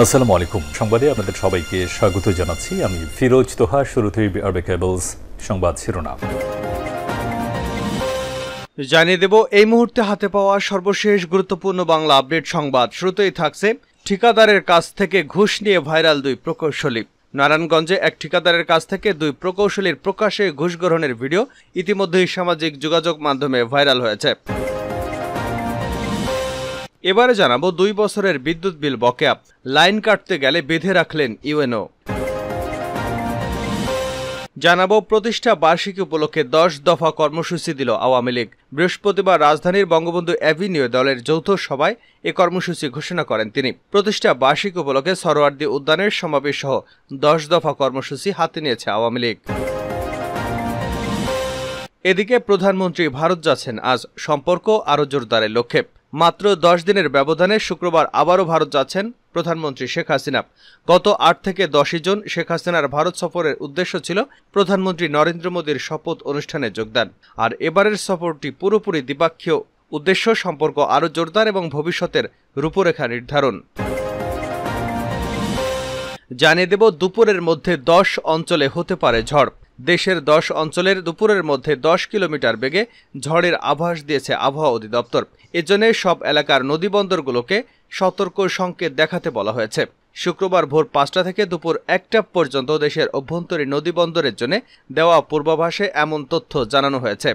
আসসালামু আলাইকুম। সংবাদে আপনাদের সবাইকে স্বাগত জানাচ্ছি। আমি ফিরোজ তোহা। শুরুতেই বিআরবি কেবলস সংবাদ শিরোনাম জানিয়ে দেব এই মুহূর্তে হাতে পাওয়া সর্বশেষ গুরুত্বপূর্ণ বাংলা আপডেট সংবাদ। শুরুতেই থাকছে ঠিকাদারের কাছ থেকে ঘুষ নিয়ে ভাইরাল দুই প্রকৌশলী। নারায়ণগঞ্জে এক ঠিকাদারের কাছ থেকে দুই প্রকৌশলীর প্রকাশ্যে ঘুষ গ্রহণের ভিডিও ইতিমধ্যেই সামাজিক যোগাযোগ মাধ্যমে ভাইরাল হয়েছে। এবারে জানাবো 2 বছরের বিদ্যুৎ বিল বকেয়া, লাইন কাটতে গেলে বেঁধে রাখলেন ইউএনও। জানাবো প্রতিষ্ঠা বার্ষিকী উপলক্ষে 10 দফা কর্মসূচি দিল আওয়ামী লীগ। বৃহস্পতিবার রাজধানীর বঙ্গবন্ধু অ্যাভিনিউ দলের যৌথ সভায় এ কর্মসূচি ঘোষণা করেন তিনি। প্রতিষ্ঠা বার্ষিকী উপলক্ষে সরোয়ার্দী উদ্যানের সমাবেশ সহ 10 দফা কর্মসূচি হাতে নিয়েছে আওয়ামী লীগ। এদিকে প্রধানমন্ত্রী ভারত যাচ্ছেন আজ, সম্পর্ক আরও জোরদারের লক্ষ্যে। মাত্র 10 দিনের ব্যবধানে শুক্রবার আবারও ভারত যাচ্ছেন প্রধানমন্ত্রী শেখ হাসিনা। গত 8 থেকে 10 জুন শেখ হাসিনার ভারত সফরের উদ্দেশ্য ছিল প্রধানমন্ত্রী নরেন্দ্র মোদীর শপথ অনুষ্ঠানে যোগদান। আর এবারের সফরটি পুরোপুরি দ্বিপাক্ষীয় উদ্দেশ্য, সম্পর্ক আরও জোরদার এবং ভবিষ্যতের রূপরেখা নির্ধারণ। জানিয়ে দেব দুপুরের মধ্যে 10 অঞ্চলে হতে পারে ঝড়। দেশের 10 অঞ্চলের দুপুরের মধ্যে 10 কিলোমিটার বেগে ঝড়ের আভাস দিয়েছে আবহাওয়া অধিদপ্তর। এজন্য সব এলাকার নদীবন্দরগুলোকে সতর্ক সংকেত দেখাতে বলা হয়েছে। শুক্রবার ভোর 5টা থেকে দুপুর 1টা পর্যন্ত দেশের অভ্যন্তরীণ নদীবন্দরের জন্য দেওয়া পূর্বাভাসে এমন তথ্য জানানো হয়েছে।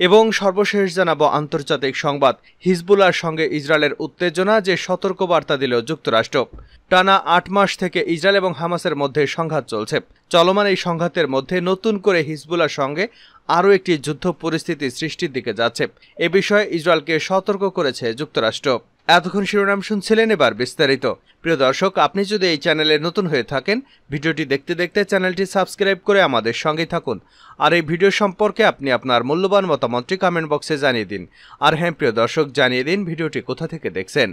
এবং সর্বশেষ জানাবো আন্তর্জাতিক সংবাদ। হিজবুল্লাহর সঙ্গে ইসরায়েলের উত্তেজনা, যে সতর্কবার্তা দিল যুক্তরাষ্ট্র। টানা 8 মাস থেকে ইসরায়েল এবং হামাসের মধ্যে সংঘাত চলছে। চলমান এই সংঘাতের মধ্যে নতুন করে হিজবুল্লাহর সঙ্গে আরও একটি যুদ্ধ পরিস্থিতি সৃষ্টির দিকে যাচ্ছে। এ বিষয়ে ইসরায়েলকে সতর্ক করেছে যুক্তরাষ্ট্র। এতক্ষণ শিরোনাম শুনছিলেন, এবার বিস্তারিত। প্রিয় দর্শক, আপনি যদি এই চ্যানেলে নতুন হয়ে থাকেন, ভিডিওটি দেখতে দেখতে চ্যানেলটি সাবস্ক্রাইব করে আমাদের সঙ্গেই থাকুন। আর এই ভিডিও সম্পর্কে আপনি আপনার মূল্যবান মতামতটি কমেন্ট বক্সে জানিয়ে দিন। আর হ্যাঁ প্রিয় দর্শক, জানিয়ে দিন ভিডিওটি কোথা থেকে দেখছেন।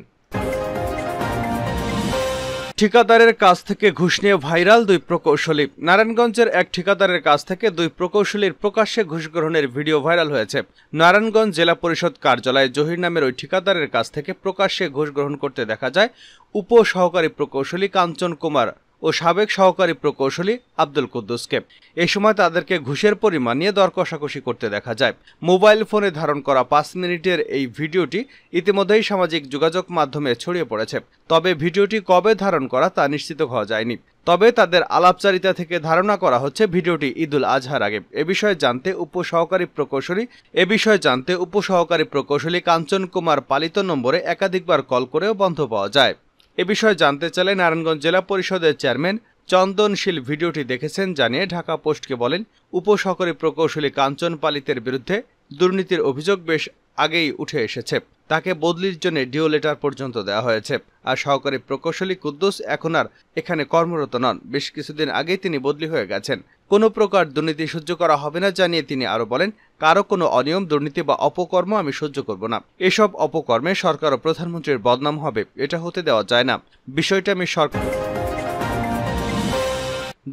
ঠিকাদারের কাছ থেকে ঘুষ নিয়ে ভাইরাল দুই প্রকৌশলী। নারায়ণগঞ্জের এক ঠিকাদারের কাছ থেকে দুই প্রকৌশলীর প্রকাশ্যে ঘুষ গ্রহণের ভিডিও ভাইরাল হয়েছে। নারায়ণগঞ্জ জেলা পরিষদ কার্যালয়ে জহির নামের ওই ঠিকাদারের কাছ থেকে প্রকাশ্যে ঘুষ গ্রহণ করতে দেখা যায় উপ সহকারী প্রকৌশলী কাঞ্চন কুমার ও সাবেক সহকারী প্রকৌশলী আব্দুল কুদ্দুসকে। এই সময় তাদেরকে ঘুষের পরিমাণ নিয়ে দর কষাকষি করতে দেখা যায়। মোবাইল ফোনে ধারণ করা 5 মিনিটের এই ভিডিওটি ইতিমধ্যেই সামাজিক যোগাযোগ মাধ্যমে ছড়িয়ে পড়েছে। তবে ভিডিওটি কবে ধারণ করা তা নিশ্চিত হওয়া যায়নি। তবে তাদের আলাপচারিতা থেকে ধারণা করা হচ্ছে ভিডিওটি ঈদুল আজহার আগে। এ বিষয়ে জানতে উপ সহকারী প্রকৌশলী কাঞ্চন কুমার পালিত নম্বরে একাধিকবার কল করেও বন্ধ পাওয়া যায়। এ বিষয়ে জানতে চাইলে নারায়ণগঞ্জ জেলা পরিষদের চেয়ারম্যান চন্দনশীল ভিডিওটি দেখেছেন জানিয়ে ঢাকা পোস্টকে বলেন, উপসহকারী প্রকৌশলী কাঞ্চন পালিতের বিরুদ্ধে দুর্নীতির অভিযোগ বেশ আগেই উঠে এসেছে। তাকে বদলির জন্য ডিও লেটার পর্যন্ত দেওয়া হয়েছে। আর সহকারী প্রকৌশলী কুদ্দুস এখন আর এখানে কর্মরত নন। বেশ কিছুদিন আগেই তিনি বদলি হয়ে গেছেন। কোনো প্রকার দুর্নীতি সহ্য করা হবে না জানিয়ে তিনি আরো বলেন, কারো কোনো অনিয়ম, দুর্নীতি বা অপকর্ম আমি সহ্য করব না। এসব অপকর্মে সরকার ও প্রধানমন্ত্রীর বদনাম হবে, এটা হতে দেওয়া যায় না। বিষয়টা আমি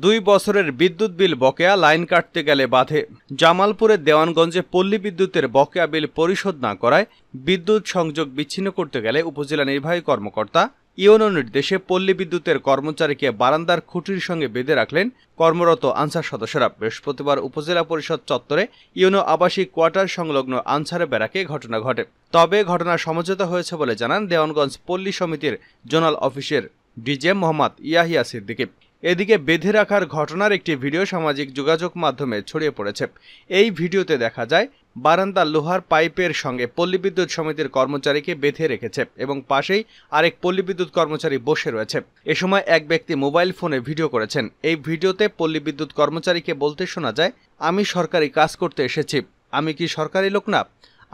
2 বছরের বিদ্যুৎ বিল বকেয়া, লাইন কাটতে গেলে বাধে। জামালপুরের দেওয়ানগঞ্জে পল্লী বিদ্যুতের বকেয়া বিল পরিশোধ না করায় বিদ্যুৎ সংযোগ বিচ্ছিন্ন করতে গেলে উপজেলা নির্বাহী কর্মকর্তা ইউএনও নির্দেশে পল্লী বিদ্যুতের কর্মচারীকে বারান্দার খুঁটির সঙ্গে বেঁধে রাখলেন কর্মরত আনসার সদস্যরা। বৃহস্পতিবার উপজেলা পরিষদ চত্বরে ইউএনও আবাসিক কোয়ার্টার সংলগ্ন আনসার ব্যারাকে ঘটনা ঘটে। তবে ঘটনার সমঝোতা হয়েছে বলে জানান দেওয়ানগঞ্জ পল্লী সমিতির জোনাল অফিসের ডিজিএম মোহাম্মদ ইয়াহিয়া সিদ্দিকী। এদিকে বেঁধে রাখার ঘটনার একটি ভিডিও সামাজিক যোগাযোগ মাধ্যমে ছড়িয়ে পড়েছে। এই ভিডিওতে দেখা যায় বারান্দার লোহার পাইপের সঙ্গে পল্লী বিদ্যুৎ সমিতির কর্মচারীকে বেঁধে রেখেছে এবং পাশেই আরেক পল্লী বিদ্যুৎ কর্মচারী বসে রয়েছে। এ সময় এক ব্যক্তি মোবাইল ফোনে ভিডিও করেছেন। এই ভিডিওতে পল্লী বিদ্যুৎ কর্মচারীকে বলতে শোনা যায়, আমি সরকারি কাজ করতে এসেছি, আমি কি সরকারি লোক না?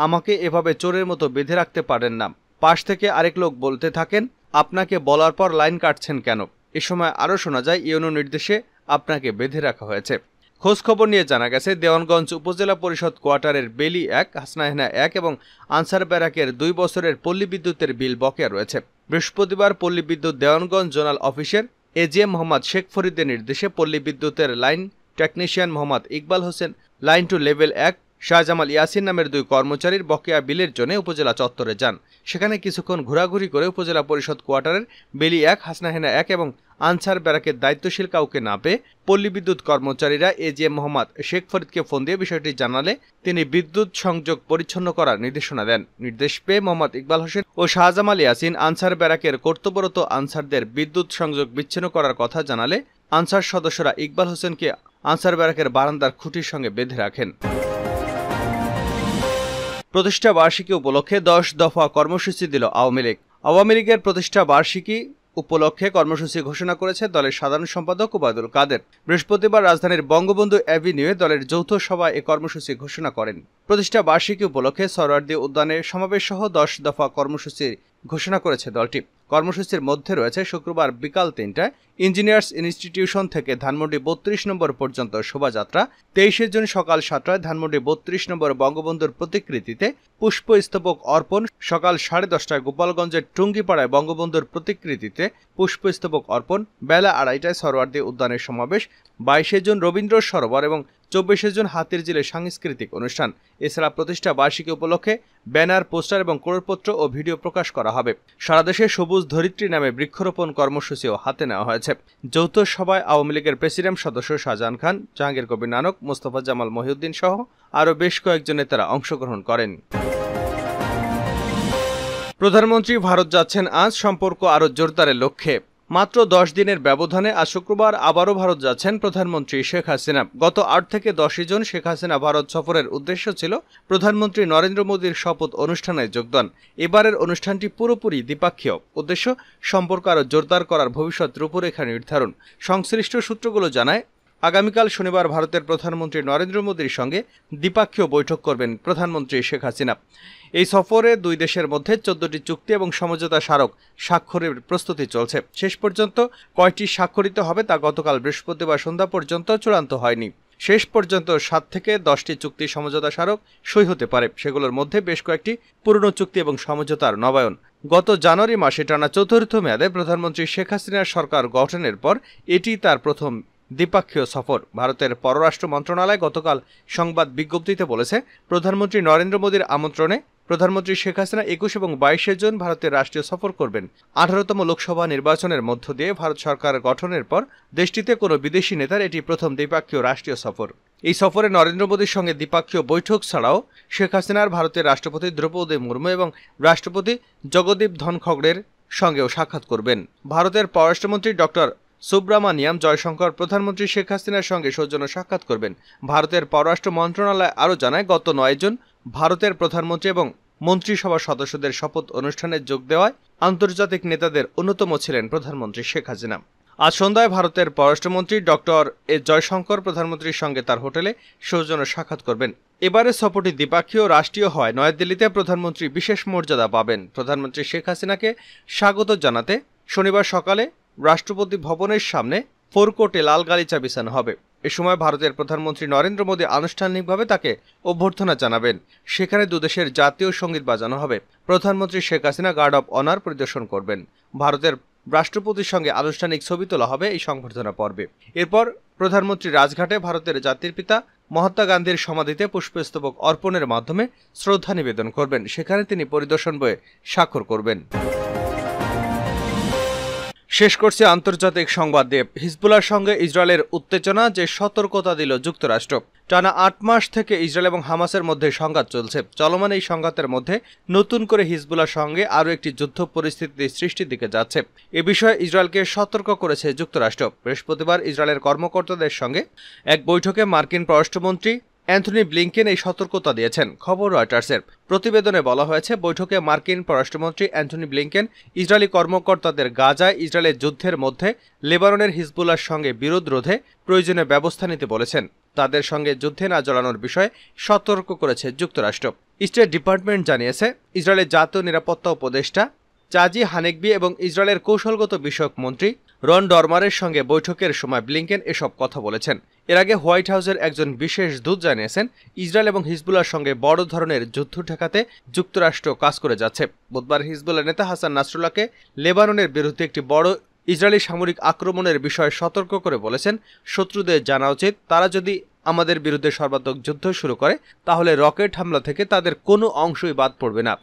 আমাকে এভাবে চোরের মতো বেঁধে রাখতে পারেন না। পাশ থেকে আরেক লোক বলতে থাকেন, আপনাকে বলার পর লাইন কাটছেন কেন? এ সময় আরও শোনা যায়, ইউএনও নির্দেশে আপনাকে বেঁধে রাখা হয়েছে। খোঁজ খবর নিয়ে জানা গেছে দেওয়ানগঞ্জ উপজেলা পরিষদ কোয়ার্টারের বেলি 1, হাসনাহেনা 1 এবং আনসার ব্যারাকের 2 বছরের পল্লী বিদ্যুতের বিল বকেয়া রয়েছে। বৃহস্পতিবার পল্লী বিদ্যুৎ দেওয়ানগঞ্জ জোনাল অফিসের এজিএম মোহাম্মদ শেখ ফরিদের নির্দেশে পল্লী বিদ্যুতের line technician Mohammad Iqbal Hossain line two level 1 Shahjamal Yasin নামের 2 কর্মচারীর বকেয়া বিলের জন্য উপজেলা চত্বরে যান। সেখানে কিছুক্ষণ ঘোরাঘুরি করে উপজেলা পরিষদ কোয়ার্টারের বেলি 1, হাসনাহেনা 1 এবং আনসার ব্যারাকের দায়িত্বশীল কাউকে না পেয়ে পল্লী বিদ্যুৎ কর্মচারীরা এজিএম মোহাম্মদ শেখ ফরিদকে ফোন দিয়ে বিষয়টি জানালে তিনি বিদ্যুৎ সংযোগ পরিচ্ছন্ন করার নির্দেশনা দেন। নির্দেশ পেয়ে মোহাম্মদ ইকবাল হোসেন ও শাহজামাল ইয়াসিন আনসার ব্যারাকের কর্তব্যরত আনসারদের বিদ্যুৎ সংযোগ বিচ্ছিন্ন করার কথা জানালে আনসার সদস্যরা ইকবাল হোসেনকে আনসার ব্যারাকের বারান্দার খুঁটির সঙ্গে বেঁধে রাখেন। প্রতিষ্ঠা বার্ষিকী উপলক্ষে 10 দফা কর্মসূচি দিল আওয়ামী লীগ। আওয়ামী লীগের প্রতিষ্ঠা বার্ষিকী উপলক্ষে কর্মসূচি ঘোষণা করেছে দলের সাধারণ সম্পাদক ওবায়দুল কাদের। বৃহস্পতিবার রাজধানীর বঙ্গবন্ধু অ্যাভিনিউয়ে দলের যৌথ সভায় এ কর্মসূচি ঘোষণা করেন। প্রতিষ্ঠা বার্ষিকী উপলক্ষে সরোয়ার্দী উদ্যানে সমাবেশ সহ 10 দফা কর্মসূচি ঘোষণা করেছে দলটি। কর্মসূচির মধ্যে রয়েছে শুক্রবার বিকাল 3টায় ইঞ্জিনিয়ার্স ইনস্টিটিউশন থেকে ধানমন্ডি 32 নম্বর পর্যন্ত শোভাযাত্রা, 23 জুন সকাল 7টায় ধানমন্ডি 32 নম্বর বঙ্গবন্ধুর প্রতিকৃতিতে পুষ্পস্তবক অর্পণ, সকাল 10:30টায় গোপালগঞ্জের টুঙ্গিপাড়ায় বঙ্গবন্ধুর প্রতিকৃতিতে পুষ্পস্তবক অর্পণ, বেলা 2:30টায় সরোয়ার্দী উদ্যানের সমাবেশ, 22 জুন রবীন্দ্র সরোবর এবং 24 জুন হাতিরঝিলে সাংস্কৃতিক অনুষ্ঠান। এছাড়া প্রতিষ্ঠা বার্ষিকী উপলক্ষে ব্যানার, পোস্টার এবং ক্রয়পত্র ও ভিডিও প্রকাশ করা হবে। সারা দেশে সবুজ ধরিত্রী নামে বৃক্ষরোপণ কর্মসূচিও হাতে নেওয়া হয়েছে। যৌথ সভায় আওয়ামী লীগের প্রেসিডেন্ট সদস্য শাহজাহান খান, জাহাঙ্গীর কবির নানক, মোস্তফা জামাল মহিউদ্দিন সহ আরও বেশ কয়েকজন নেতারা অংশগ্রহণ করেন। প্রধানমন্ত্রী ভারত যাচ্ছেন আজ, সম্পর্ক আরও জোরদারের লক্ষ্যে। মাত্র 10 দিনের ব্যবধানে আজ শুক্রবার আবারও ভারত যাচ্ছেন প্রধানমন্ত্রী শেখ হাসিনা। গত 8 থেকে 10 জুন শেখ হাসিনা ভারত সফরের উদ্দেশ্য ছিল প্রধানমন্ত্রী নরেন্দ্র মোদীর শপথ অনুষ্ঠানে যোগদান। এবারের অনুষ্ঠানটি পুরোপুরি দ্বিপাক্ষিক। উদ্দেশ্য সম্পর্ক আরও জোরদার করার ভবিষ্যৎ রূপরেখা নির্ধারণ। সংশ্লিষ্ট সূত্রগুলো জানায়, আগামীকাল শনিবার ভারতের প্রধানমন্ত্রী নরেন্দ্র মোদীর সঙ্গে দ্বিপাক্ষীয় বৈঠক করবেন প্রধানমন্ত্রী শেখ হাসিনা। এই সফরে 2 দেশের মধ্যে 14টি চুক্তি এবং সমঝোতা স্মারক স্বাক্ষরের প্রস্তুতি চলছে। শেষ পর্যন্ত কয়টি স্বাক্ষরিত হবে তা গতকাল বৃহস্পতিবার সন্ধ্যা পর্যন্ত চূড়ান্ত হয়নি। শেষ পর্যন্ত 7 থেকে 10টি চুক্তি সমঝোতা স্মারক সই হতে পারে। সেগুলোর মধ্যে বেশ কয়েকটি পুরনো চুক্তি এবং সমঝোতার নবায়ন। গত জানুয়ারি মাসে টানা 4র্থ মেয়াদে প্রধানমন্ত্রী শেখ হাসিনার সরকার গঠনের পর এটি তার প্রথম দ্বিপাক্ষীয় সফর। ভারতের পররাষ্ট্র মন্ত্রণালয় গতকাল সংবাদ বিজ্ঞপ্তিতে বলেছে, প্রধানমন্ত্রী নরেন্দ্র মোদীর আমন্ত্রণে প্রধানমন্ত্রী শেখ হাসিনা 21 এবং 22 জুন ভারতের রাষ্ট্রীয় সফর করবেন। 18তম লোকসভা নির্বাচনের মধ্য দিয়ে ভারত সরকার গঠনের পর দেশটিতে কোনো বিদেশি নেতার এটি প্রথম দ্বিপাক্ষীয় রাষ্ট্রীয় সফর। এই সফরে নরেন্দ্র মোদীর সঙ্গে দ্বিপাক্ষীয় বৈঠক ছাড়াও শেখ হাসিনার ভারতের রাষ্ট্রপতি দ্রৌপদী মুর্মু এবং রাষ্ট্রপতি জগদীপ ধনখড়ের সঙ্গেও সাক্ষাৎ করবেন। ভারতের পররাষ্ট্রমন্ত্রী ডক্টর সুব্রামানিয়াম জয়শঙ্কর প্রধানমন্ত্রী শেখ হাসিনার সঙ্গে সৌজন্য সাক্ষাৎ করবেন। ভারতের পররাষ্ট্র মন্ত্রণালয় আরও জানায়, গত 9 জুন ভারতের প্রধানমন্ত্রী এবং মন্ত্রিসভার সদস্যদের শপথ অনুষ্ঠানে যোগ দেওয়ায় আন্তর্জাতিক নেতাদের অন্যতম ছিলেন প্রধানমন্ত্রী শেখ হাসিনা। আজ সন্ধ্যায় ভারতের পররাষ্ট্রমন্ত্রী ডক্টর এস জয়শঙ্কর প্রধানমন্ত্রীর সঙ্গে তার হোটেলে সৌজন্য সাক্ষাৎ করবেন। এবারের সফরটি দ্বিপাক্ষীয় রাষ্ট্রীয় হয় নয়াদিল্লিতে প্রধানমন্ত্রী বিশেষ মর্যাদা পাবেন। প্রধানমন্ত্রী শেখ হাসিনাকে স্বাগত জানাতে শনিবার সকালে রাষ্ট্রপতি ভবনের সামনে ফোরকোর্টে লাল গালিচা বিছানো হবে। এ সময় ভারতের প্রধানমন্ত্রী নরেন্দ্র মোদী আনুষ্ঠানিকভাবে তাকে অভ্যর্থনা জানাবেন। সেখানে 2 দেশের জাতীয় সঙ্গীত বাজানো হবে। প্রধানমন্ত্রী Sheikh Hasina guard of honour পরিদর্শন করবেন। ভারতের রাষ্ট্রপতির সঙ্গে আনুষ্ঠানিক ছবি তোলা হবে এই সংবর্ধনা পর্বে। এরপর প্রধানমন্ত্রী রাজঘাটে ভারতের জাতির পিতা মহাত্মা গান্ধীর সমাধিতে পুষ্পস্তবক অর্পণের মাধ্যমে শ্রদ্ধা নিবেদন করবেন। সেখানে তিনি পরিদর্শন বইয়ে স্বাক্ষর করবেন। শেষ করছে আন্তর্জাতিক সংবাদ দিয়ে। হিজবুল্লাহর সঙ্গে ইসরায়েলের উত্তেজনা, যে সতর্কতা দিল যুক্তরাষ্ট্র। টানা 8 মাস থেকে ইসরায়েল এবং হামাসের মধ্যে সংঘাত চলছে। চলমান এই সংঘাতের মধ্যে নতুন করে হিজবুল্লাহর সঙ্গে আরও একটি যুদ্ধ পরিস্থিতি সৃষ্টির দিকে যাচ্ছে। এ বিষয়ে ইসরায়েলকে সতর্ক করেছে যুক্তরাষ্ট্র। বৃহস্পতিবার ইসরায়েলের কর্মকর্তাদের সঙ্গে এক বৈঠকে মার্কিন পররাষ্ট্রমন্ত্রী অ্যান্থনি ব্লিংকেন এই সতর্কতা দিয়েছেন। খবর রয়টার্সের। প্রতিবেদনে বলা হয়েছে, বৈঠকে মার্কিন পররাষ্ট্রমন্ত্রী অ্যান্থনি ব্লিংকেন ইসরায়েলি কর্মকর্তাদের গাজায় ইসরায়েলের যুদ্ধের মধ্যে লেবাননের হিজবুল্লাহর সঙ্গে বিরোধ রোধে প্রয়োজনীয় ব্যবস্থা নিতে বলেছেন। তাদের সঙ্গে যুদ্ধে না জড়ানোর বিষয়ে সতর্ক করেছে যুক্তরাষ্ট্র। স্টেট ডিপার্টমেন্ট জানিয়েছে, ইসরায়েলের জাতীয় নিরাপত্তা উপদেষ্টা চাজি হানেকবি এবং ইসরায়েলের কৌশলগত বিষয়ক মন্ত্রী রন ডরমারের সঙ্গে বৈঠকের সময় ব্লিংকেন এসব কথা বলেছেন। এর আগে হোয়াইট হাউসের একজন বিশেষ দূত জানিয়েছেন, ইসরায়েল এবং হিজবুল্লাহর সঙ্গে বড় ধরনের যুদ্ধ ঠেকাতে যুক্তরাষ্ট্র কাজ করে যাচ্ছে। বুধবার হিজবুল্লাহ নেতা হাসান নাসরুল্লাহকে লেবাননের বিরুদ্ধে একটি বড় ইসরায়েলি সামরিক আক্রমণের বিষয়ে সতর্ক করে বলেছেন, শত্রুদের জানা উচিত, তারা যদি আমাদের বিরুদ্ধে সর্বাত্মক যুদ্ধ শুরু করে, তাহলে রকেট হামলা থেকে তাদের কোনো অংশই বাদ পড়বে না।